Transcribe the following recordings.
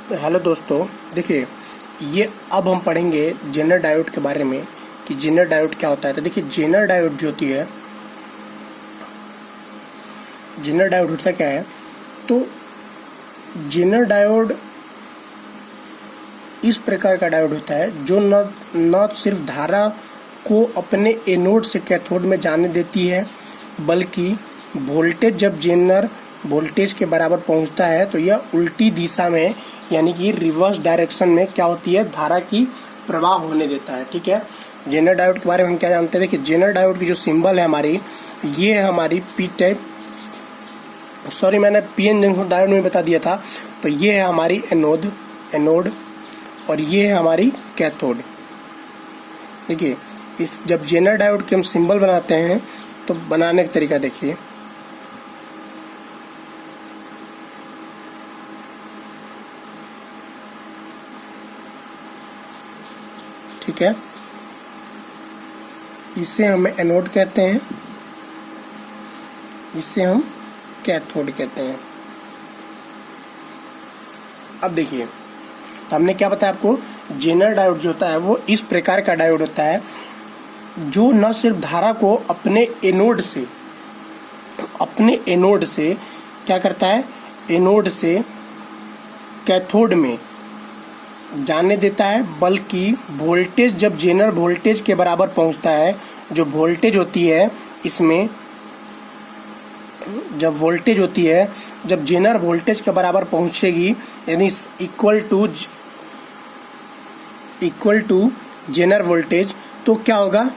तो हेलो दोस्तों, देखिए ये अब हम पढ़ेंगे जेनर डायोड के बारे में कि जेनर डायोड क्या होता है। तो देखिए जेनर डायोड जो होती है, जेनर डायोड होता क्या है। तो जेनर डायोड इस प्रकार का डायोड होता है जो न सिर्फ धारा को अपने एनोड से कैथोड में जाने देती है, बल्कि वोल्टेज जब जेनर वोल्टेज के बराबर पहुंचता है तो यह उल्टी दिशा में यानी कि रिवर्स डायरेक्शन में क्या होती है, धारा की प्रवाह होने देता है। ठीक है, जेनर डायोड के बारे में हम क्या जानते हैं। देखिए जेनर डायोड की जो सिंबल है हमारी, ये है हमारी पी टाइप, सॉरी मैंने पीएन जंक्शन डायोड में बता दिया था। तो ये है हमारी एनोड और ये है हमारी कैथोड। देखिए इस जब जेनर डायोड के हम सिंबल बनाते हैं तो बनाने का तरीका देखिए। ठीक है, इसे हम एनोड कहते हैं, इसे हम कैथोड कहते हैं। अब देखिए तो हमने क्या बताया आपको, जेनर डायोड जो होता है वो इस प्रकार का डायोड होता है जो न सिर्फ धारा को अपने एनोड से क्या करता है, एनोड से कैथोड में जाने देता है, बल्कि वोल्टेज जब जेनर वोल्टेज के बराबर पहुंचता है, जो वोल्टेज होती है इसमें, जब वोल्टेज होती है, जब जेनर वोल्टेज के बराबर पहुंचेगी यानी इक्वल टू जेनर वोल्टेज, तो क्या होगा,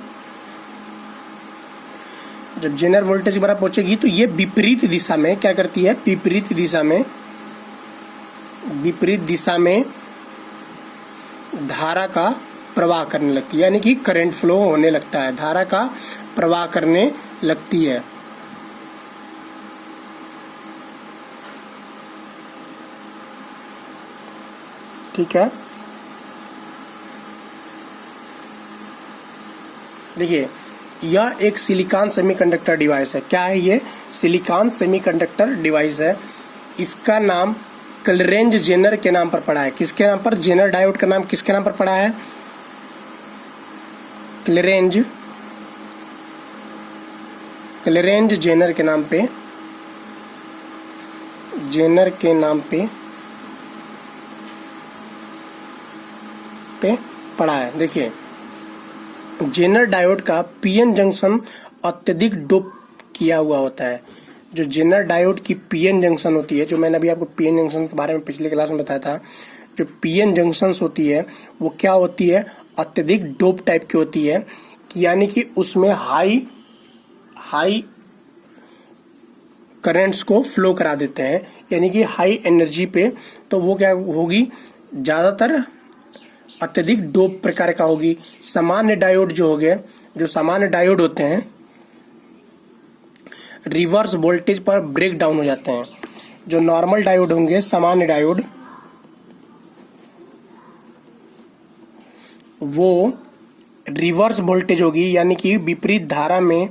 जब जेनर वोल्टेज के बराबर पहुंचेगी तो ये विपरीत दिशा में क्या करती है, विपरीत दिशा में धारा का प्रवाह करने लगती है, यानी कि करंट फ्लो होने लगता है, धारा का प्रवाह करने लगती है। ठीक है, देखिए यह एक सिलिकॉन सेमीकंडक्टर डिवाइस है। क्या है ये, सिलिकॉन सेमीकंडक्टर डिवाइस है। इसका नाम क्लरेंज जेनर के नाम पर पड़ा है। किसके नाम पर, जेनर डायोड का नाम किसके नाम पर पड़ा है, क्लरेंज जेनर के नाम पे पड़ा है। देखिए जेनर डायोड का पीएन जंक्शन अत्यधिक डोप किया हुआ होता है। जो जेनर डायोड की पीएन जंक्शन होती है, जो मैंने अभी आपको पीएन जंक्शन के बारे में पिछले क्लास में बताया था, जो पीएन जंक्शंस होती है वो क्या होती है, अत्यधिक डोप टाइप की होती है, यानी कि उसमें हाई करंट्स को फ्लो करा देते हैं, यानी कि हाई एनर्जी पे। तो वो क्या होगी, ज्यादातर अत्यधिक डोप प्रकार का होगी। सामान्य डायोड जो हो गए, जो सामान्य डायोड होते हैं रिवर्स वोल्टेज पर ब्रेक डाउन हो जाते हैं। जो नॉर्मल डायोड होंगे, सामान्य डायोड, वो रिवर्स वोल्टेज होगी, यानी कि विपरीत धारा में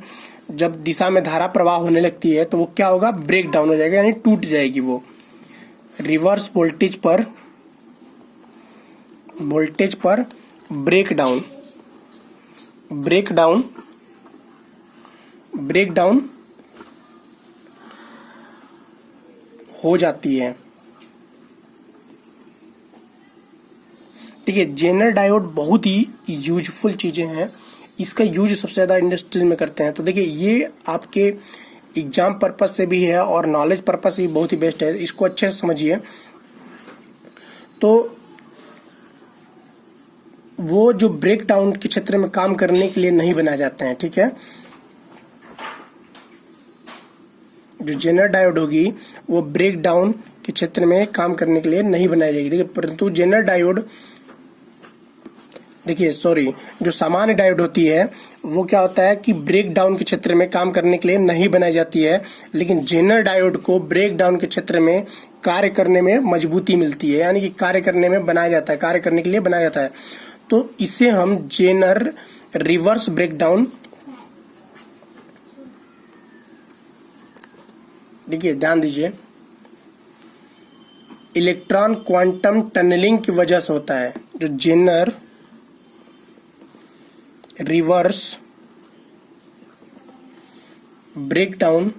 जब दिशा में धारा प्रवाह होने लगती है तो वो क्या होगा, ब्रेक डाउन हो जाएगा, यानी टूट जाएगी। वो रिवर्स वोल्टेज पर ब्रेक डाउन हो जाती है। ठीक है, जेनर डायोड बहुत ही यूजफुल चीजें हैं। इसका यूज सबसे ज्यादा इंडस्ट्रीज में करते हैं। तो देखिए ये आपके एग्जाम पर्पस से भी है और नॉलेज पर्पस से भी बहुत ही बेस्ट है, इसको अच्छे से समझिए। तो वो जो ब्रेक डाउन के क्षेत्र में काम करने के लिए नहीं बनाए जाते हैं। ठीक है, जो जेनर डायोड होगी वो ब्रेक डाउन के क्षेत्र में काम करने के लिए नहीं बनाई जाएगी। देखिए परंतु जेनर डायोड, देखिए सॉरी, जो सामान्य डायोड होती है वो क्या होता है कि ब्रेक डाउन के क्षेत्र में काम करने के लिए नहीं बनाई जाती है, लेकिन जेनर डायोड को ब्रेक डाउन के क्षेत्र में कार्य करने में मजबूती मिलती है, यानी कि कार्य करने में बनाया जाता है, कार्य करने के लिए बनाया जाता है। तो इसे हम जेनर रिवर्स ब्रेकडाउन, देखिए ध्यान दीजिए, इलेक्ट्रॉन क्वांटम टनलिंग की वजह से होता है। जो जेनर रिवर्स ब्रेकडाउन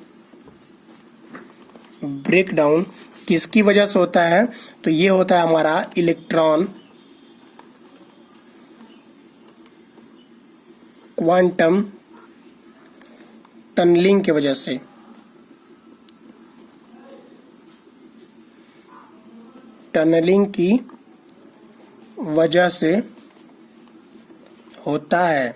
किसकी वजह से होता है? तो ये होता है हमारा इलेक्ट्रॉन क्वांटम टनलिंग की वजह से। टनलिंग की वजह से होता है,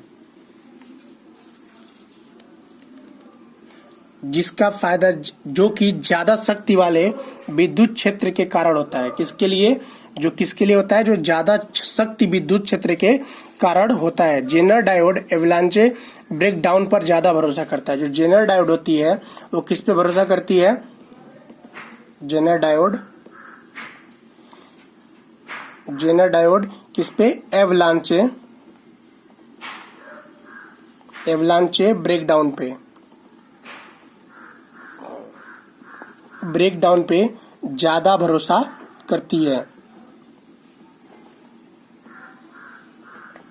जिसका फायदा जो कि ज्यादा शक्ति वाले विद्युत क्षेत्र के कारण होता है। किसके लिए? जो किसके लिए होता है? जो ज्यादा शक्ति विद्युत क्षेत्र के कारण होता है। जेनर डायोड एवलांचे ब्रेकडाउन पर ज्यादा भरोसा करता है। जो जेनर डायोड होती है वो किस पे भरोसा करती है? जेनर डायोड किस पे? एवलांचे ब्रेकडाउन पे ज्यादा भरोसा करती है।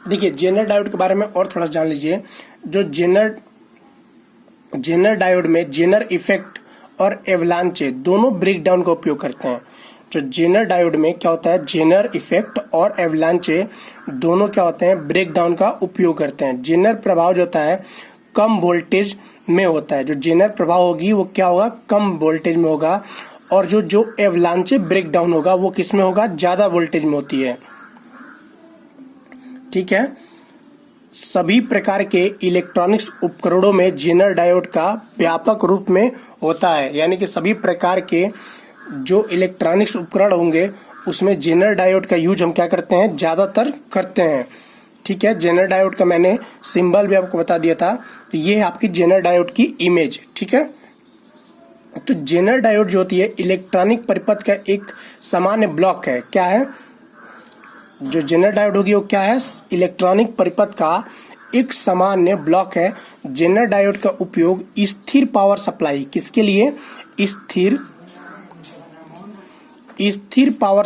देखिए जेनर डायोड के बारे में और थोड़ा जान लीजिए। जो जेनर डायोड में जेनर इफेक्ट और एवलांचे दोनों ब्रेकडाउन का उपयोग करते हैं। जो जेनर डायोड में क्या होता है? जेनर इफेक्ट और एवलांचे दोनों क्या होते हैं? ब्रेकडाउन का उपयोग करते हैं। जेनर प्रभाव जो होता है कम वोल्टेज में होता है। जो जेनर प्रभाव होगी वो क्या होगा? कम वोल्टेज में होगा। और जो एवलांचे ब्रेकडाउन होगा वो किस में होगा? ज्यादा वोल्टेज में होती है। ठीक है। सभी प्रकार के इलेक्ट्रॉनिक्स उपकरणों में जेनर डायोड का व्यापक रूप में होता है। यानी कि सभी प्रकार के जो इलेक्ट्रॉनिक्स उपकरण होंगे उसमें जेनर डायोड का यूज हम क्या करते हैं? ज्यादातर करते हैं। ठीक है। जेनर डायोड का मैंने सिंबल भी आपको बता दिया था। तो ये है आपकी जेनर डायोड की इमेज। ठीक है। तो जेनर डायोड जो होती है इलेक्ट्रॉनिक परिपथ का एक सामान्य ब्लॉक है। क्या है? जो जेनर डायोड होगी वो क्या है? इलेक्ट्रॉनिक परिपथ का एक सामान्य ब्लॉक है। जेनर डायोड का उपयोग स्थिर पावर सप्लाई किसके लिए? स्थिर पावर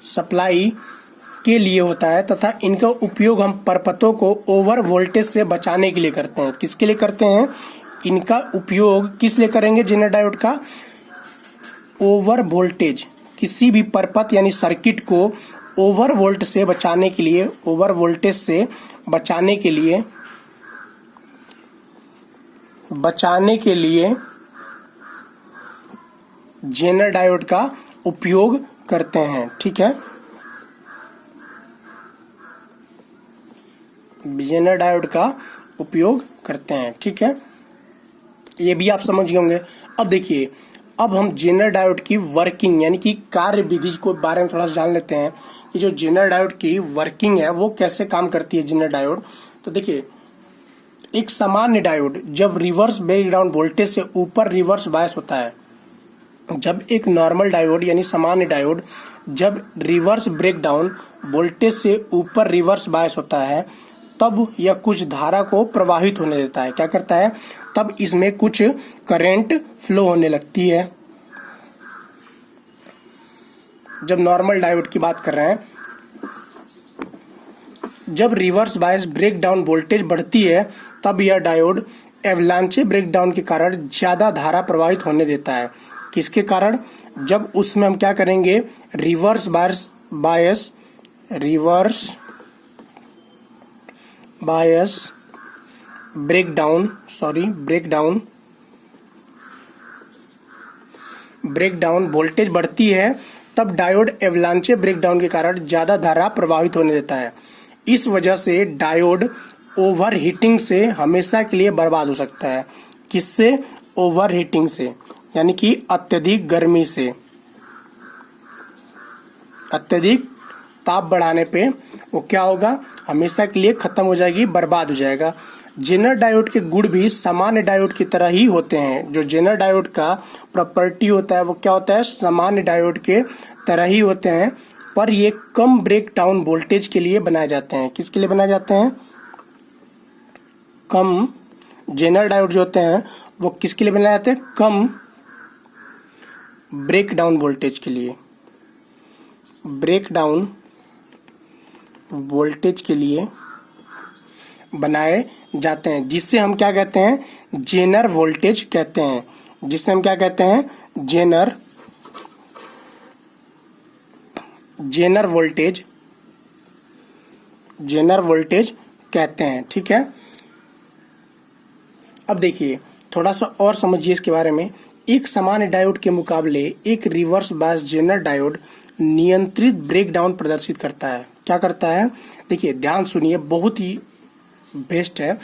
सप्लाई के लिए होता है तथा इनका उपयोग हम परपथों को ओवर वोल्टेज से बचाने के लिए करते हैं। किसके लिए करते हैं? इनका उपयोग किस लिए करेंगे? जेनर डायोड का ओवर वोल्टेज, किसी भी परपथ यानी सर्किट को ओवर वोल्टेज से बचाने के लिए जेनर डायोड का उपयोग करते हैं। ठीक है। जेनर डायोड का उपयोग करते हैं। ठीक है। ये भी आप समझ गए होंगे। अब देखिए, अब हम जेनर डायोड की वर्किंग यानी कि कार्य विधि को बारे में थोड़ा सा जान लेते हैं कि जो जेनर डायोड की वर्किंग है वो कैसे काम करती है जेनर डायोड। तो देखिए, एक सामान्य डायोड जब रिवर्स ब्रेकडाउन वोल्टेज से ऊपर रिवर्स बायस होता है, जब एक नॉर्मल डायोड यानी सामान्य डायोड जब रिवर्स ब्रेकडाउन वोल्टेज से ऊपर रिवर्स बायस होता है तब यह कुछ धारा को प्रवाहित होने देता है। क्या करता है? तब इसमें कुछ करंट फ्लो होने लगती है। जब नॉर्मल डायोड की बात कर रहे हैं, जब रिवर्स बायस ब्रेकडाउन वोल्टेज बढ़ती है तब यह डायोड एवलांचे ब्रेकडाउन के कारण ज्यादा धारा प्रवाहित होने देता है। किसके कारण? जब उसमें हम क्या करेंगे? रिवर्स बायस ब्रेकडाउन वोल्टेज बढ़ती है तब डायोड एवलांचे ब्रेकडाउन के कारण ज्यादा धारा प्रवाहित होने देता है। इस वजह से डायोड ओवरहीटिंग से हमेशा के लिए बर्बाद हो सकता है। किससे? ओवरहीटिंग से, यानी कि अत्यधिक गर्मी से, अत्यधिक ताप बढ़ाने पे वो क्या होगा? हमेशा के लिए खत्म हो जाएगी, बर्बाद हो जाएगा। जेनर डायोड के गुण भी सामान्य डायोड की तरह ही होते हैं। जो जेनर डायोड का प्रॉपर्टी होता है वो क्या होता है? सामान्य डायोड के तरह ही होते हैं, पर ये कम ब्रेक डाउन वोल्टेज के लिए बनाए जाते हैं। किसके लिए बनाए जाते हैं? कम जेनर डायोड जो होते हैं वो किसके लिए बनाए जाते हैं? कम ब्रेक डाउन वोल्टेज के लिए, ब्रेक डाउन वोल्टेज के लिए बनाए जाते हैं, जिससे हम क्या कहते हैं? जेनर वोल्टेज कहते हैं, जिससे हम क्या कहते हैं? जेनर वोल्टेज कहते हैं। ठीक है, अब देखिए थोड़ा सा और समझिए इसके बारे में। एक सामान्य डायोड के मुकाबले एक रिवर्स बायस जेनर डायोड नियंत्रित ब्रेकडाउन प्रदर्शित करता है। क्या करता है? देखिए ध्यान सुनिए, बहुत ही बेस्ट है।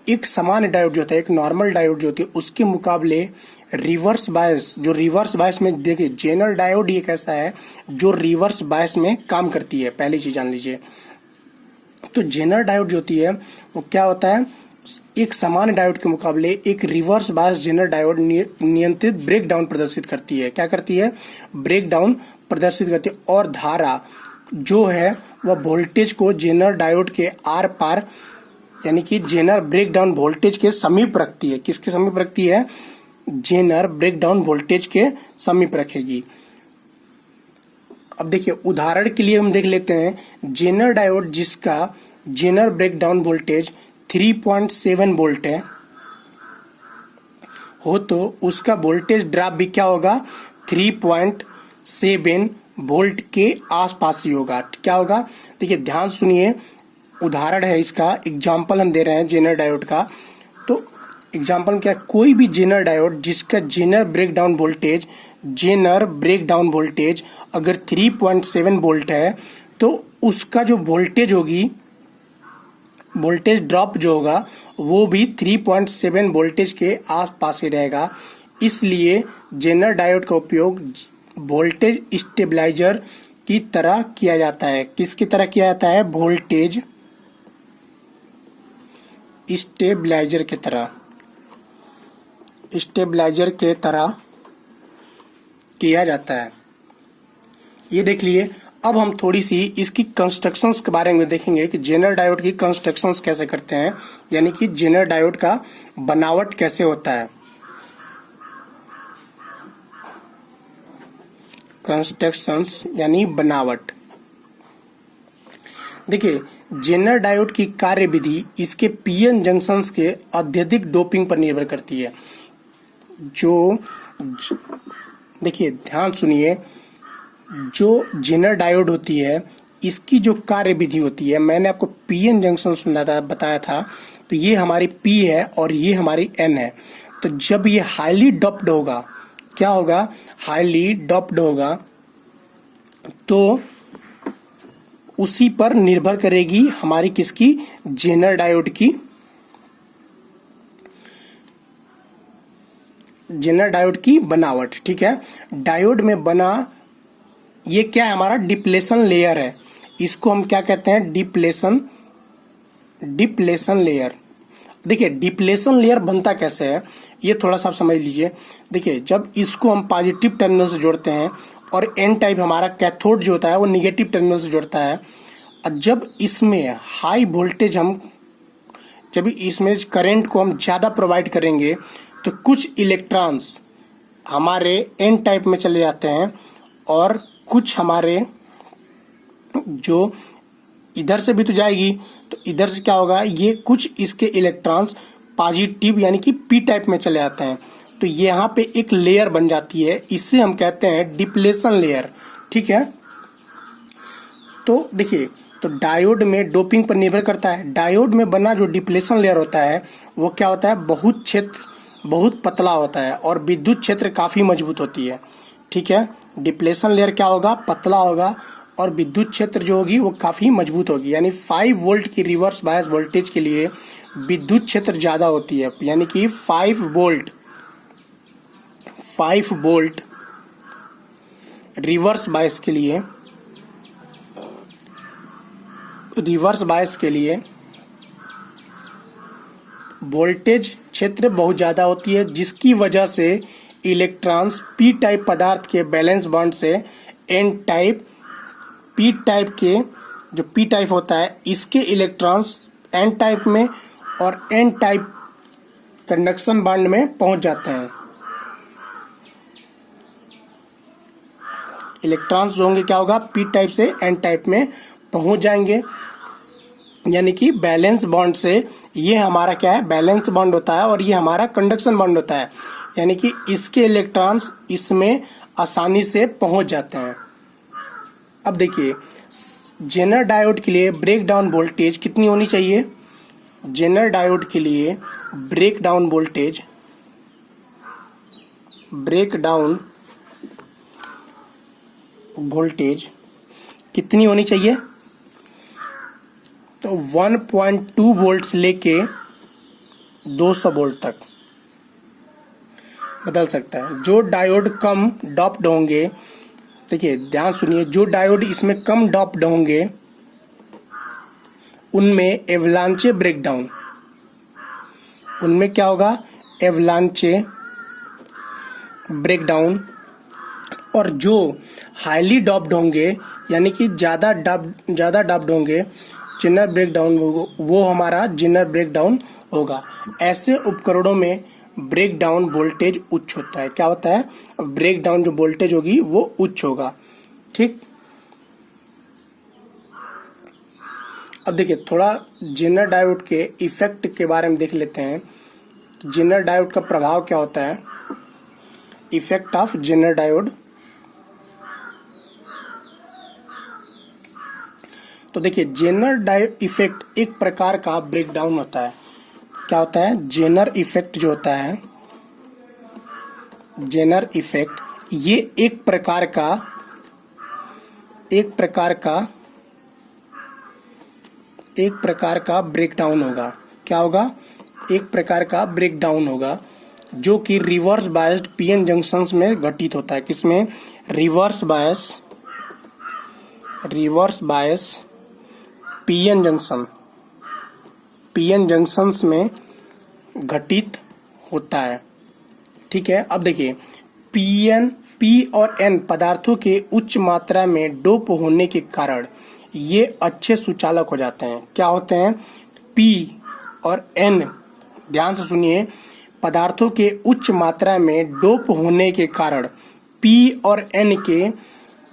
एक सामान्य डायोड जो होता है, एक नॉर्मल डायोड जो होती है, उसके मुकाबले रिवर्स बायस, जो रिवर्स बायस में, देखिए जेनर डायोड एक ऐसा है जो रिवर्स बायस में काम करती है, पहली चीज जान लीजिए। तो जेनर डायोड जो होती है वो क्या होता है? एक सामान्य डायोड के मुकाबले एक रिवर्स बायस जेनर डायोड नियंत्रित ब्रेकडाउन प्रदर्शित करती है। क्या करती है? ब्रेकडाउन प्रदर्शित करती है, और धारा जो है वह वोल्टेज को जेनर डायोड के आर पार, यानी कि जेनर ब्रेकडाउन वोल्टेज के समीप रखती है। किसके समीप रखती है? जेनर ब्रेकडाउन वोल्टेज के समीप रखेगी। अब देखिए उदाहरण के लिए हम देख लेते हैं जेनर डायोड जिसका जेनर ब्रेकडाउन वोल्टेज 3.7 वोल्ट है हो, तो उसका वोल्टेज ड्रॉप भी क्या होगा? 3.7 वोल्ट के आसपास ही होगा। क्या होगा? देखिए ध्यान सुनिए, उदाहरण है इसका, एग्जाम्पल हम दे रहे हैं जेनर डायोड का। तो एग्जाम्पल क्या है? कोई भी जेनर डायोड जिसका जेनर ब्रेकडाउन वोल्टेज अगर 3.7 वोल्ट है, तो उसका जो वोल्टेज होगी, वोल्टेज ड्रॉप जो होगा वो भी 3.7 वोल्टेज के आसपास ही रहेगा। इसलिए जेनर डायोड का उपयोग वोल्टेज स्टेबलाइजर की तरह किया जाता है। किसकी तरह किया जाता है? वोल्टेज स्टेबलाइजर की तरह, किया जाता है। ये देख लिए। अब हम थोड़ी सी इसकी कंस्ट्रक्शंस के बारे में देखेंगे कि जेनर डायोड की कंस्ट्रक्शंस कैसे करते हैं, यानी कि जेनर डायोड का बनावट कैसे होता है। कंस्ट्रक्शंस यानी बनावट। देखिए जेनर डायोड की कार्यविधि इसके पीएन जंक्शंस के अत्यधिक डोपिंग पर निर्भर करती है। देखिए ध्यान सुनिए, जो जेनर डायोड होती है इसकी जो कार्यविधि होती है, मैंने आपको पीएन जंक्शन बताया था, तो ये हमारी पी है और ये हमारी एन है। तो जब ये हाईली डोप्ड होगा, क्या होगा? हाईली डोप्ड होगा, तो उसी पर निर्भर करेगी हमारी किसकी? जेनर डायोड की, जेनर डायोड की बनावट। ठीक है, डायोड में बना ये क्या है? हमारा डिप्लेशन लेयर है। इसको हम क्या कहते हैं? Depletion layer. देखिए डिप्लेशन लेयर बनता कैसे है ये थोड़ा सा आप समझ लीजिए। देखिए जब इसको हम पॉजिटिव टर्मिनल से जोड़ते हैं और एन टाइप हमारा कैथोड जो होता है वो निगेटिव टर्मिनल से जोड़ता है, और जब इसमें हाई वोल्टेज जब इसमें करंट को हम ज़्यादा प्रोवाइड करेंगे तो कुछ इलेक्ट्रॉन्स हमारे एन टाइप में चले जाते हैं और कुछ हमारे जो इधर से भी तो जाएगी, तो इधर से क्या होगा? ये कुछ इसके इलेक्ट्रॉन्स पॉजिटिव यानी कि पी टाइप में चले आते हैं, तो यहाँ पे एक लेयर बन जाती है, इससे हम कहते हैं डिप्लेशन लेयर। ठीक है, तो देखिए तो डायोड में डोपिंग पर निर्भर करता है। डायोड में बना जो डिप्लेशन लेयर होता है वो क्या होता है? बहुत पतला होता है और विद्युत क्षेत्र काफी मजबूत होती है। ठीक है, डिप्लेशन लेयर क्या होगा? पतला होगा और विद्युत क्षेत्र जो होगी वो काफी मजबूत होगी। यानी 5 वोल्ट की रिवर्स बायस वोल्टेज के लिए विद्युत क्षेत्र ज्यादा होती है, यानी कि 5 वोल्ट रिवर्स बायस के लिए वोल्टेज क्षेत्र बहुत ज़्यादा होती है, जिसकी वजह से इलेक्ट्रॉन्स पी टाइप पदार्थ के वैलेंस बॉन्ड से एन टाइप, पी टाइप के जो पी टाइप होता है इसके इलेक्ट्रॉन्स एन टाइप में और एन टाइप कंडक्शन बांड में पहुंच जाते हैं। इलेक्ट्रॉन्स जो होंगे क्या होगा, पी टाइप से एन टाइप में पहुंच जाएंगे, यानी कि बैलेंस बॉन्ड से ये हमारा क्या है, बैलेंस बॉन्ड होता है और ये हमारा कंडक्शन बॉन्ड होता है, यानी कि इसके इलेक्ट्रॉन्स इसमें आसानी से पहुंच जाते हैं। अब देखिए जेनर डायोड के लिए ब्रेक डाउन वोल्टेज कितनी होनी चाहिए। जेनर डायोड के लिए ब्रेक डाउन वोल्टेज कितनी होनी चाहिए, तो 1.2 वोल्ट लेके 200 वोल्ट तक बदल सकता है। जो डायोड कम डॉप्ड होंगे, देखिए ध्यान सुनिए, जो डायोड इसमें कम डॉप्ड होंगे उनमें एवलांचे ब्रेकडाउन, उनमें क्या होगा, एवलांचे ब्रेकडाउन। और जो हाईली डॉप्ड होंगे, यानी कि ज़्यादा डॉप्ड होंगे, जेनर ब्रेकडाउन, वो हमारा जेनर ब्रेकडाउन होगा। ऐसे उपकरणों में ब्रेक डाउन वोल्टेज उच्च होता है। क्या होता है, ब्रेक डाउन जो वोल्टेज होगी वो उच्च होगा। ठीक, अब देखिए थोड़ा जेनर डायोड के इफेक्ट के बारे में देख लेते हैं। जेनर डायोड का प्रभाव क्या होता है, इफेक्ट ऑफ जेनर डायोड। तो देखिए जेनर डायोड इफेक्ट एक प्रकार का ब्रेकडाउन होता है। क्या होता है, जेनर इफेक्ट जो होता है, जेनर इफेक्ट, ये एक प्रकार का ब्रेकडाउन होगा। क्या होगा, एक प्रकार का ब्रेकडाउन होगा जो कि रिवर्स बायस्ड पीएन जंक्शंस में घटित होता है। किसमें, रिवर्स बायस पीएन जंक्शंस में घटित होता है। ठीक है, अब देखिए पी और एन पदार्थों के उच्च मात्रा में डोप होने के कारण ये अच्छे सुचालक हो जाते हैं। क्या होते हैं, पी और एन, ध्यान से सुनिए, पदार्थों के उच्च मात्रा में डोप होने के कारण, पी और एन के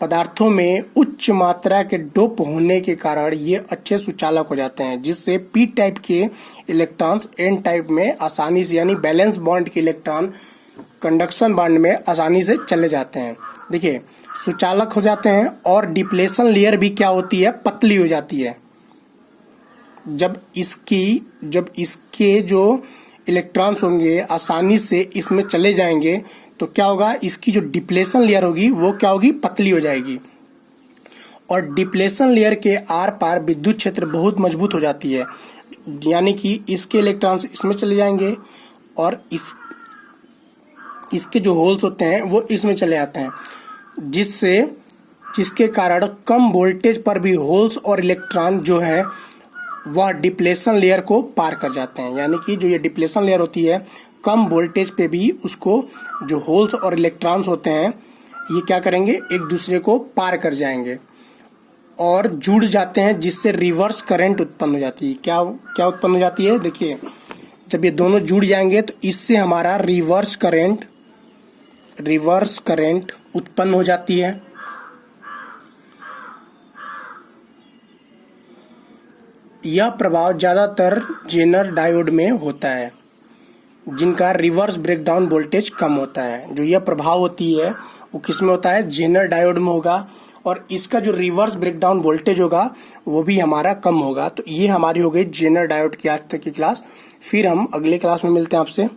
पदार्थों में उच्च मात्रा के डोप होने के कारण ये अच्छे सुचालक हो जाते हैं, जिससे पी टाइप के इलेक्ट्रॉन्स एन टाइप में आसानी से, यानी बैलेंस बॉन्ड के इलेक्ट्रॉन कंडक्शन बॉन्ड में आसानी से चले जाते हैं। देखिए सुचालक हो जाते हैं और डिप्लेशन लेयर भी क्या होती है, पतली हो जाती है। जब इसके जो इलेक्ट्रॉन्स होंगे आसानी से इसमें चले जाएंगे तो क्या होगा, इसकी जो डिप्लेशन लेयर होगी वो क्या होगी, पतली हो जाएगी। और डिप्लेशन लेयर के आर पार विद्युत क्षेत्र बहुत मजबूत हो जाती है, यानी कि इसके इलेक्ट्रॉन्स इसमें चले जाएंगे और इसके जो होल्स होते हैं वो इसमें चले आते हैं, जिसके कारण कम वोल्टेज पर भी होल्स और इलेक्ट्रॉन जो है वह डिप्लेशन लेयर को पार कर जाते हैं। यानी कि जो ये डिप्लेशन लेयर होती है, कम वोल्टेज पे भी उसको जो होल्स और इलेक्ट्रॉन्स होते हैं ये क्या करेंगे, एक दूसरे को पार कर जाएंगे और जुड़ जाते हैं, जिससे रिवर्स करंट उत्पन्न हो जाती है। क्या उत्पन्न हो जाती है, देखिए जब ये दोनों जुड़ जाएंगे तो इससे हमारा रिवर्स करंट उत्पन्न हो जाती है। यह प्रभाव ज्यादातर जेनर डायोड में होता है, जिनका रिवर्स ब्रेकडाउन वोल्टेज कम होता है। जो यह प्रभाव होती है वो किस में होता है, जेनर डायोड में होगा, और इसका जो रिवर्स ब्रेकडाउन वोल्टेज होगा वो भी हमारा कम होगा। तो ये हमारी हो गई जेनर डायोड की आज तक की क्लास। फिर हम अगले क्लास में मिलते हैं आपसे।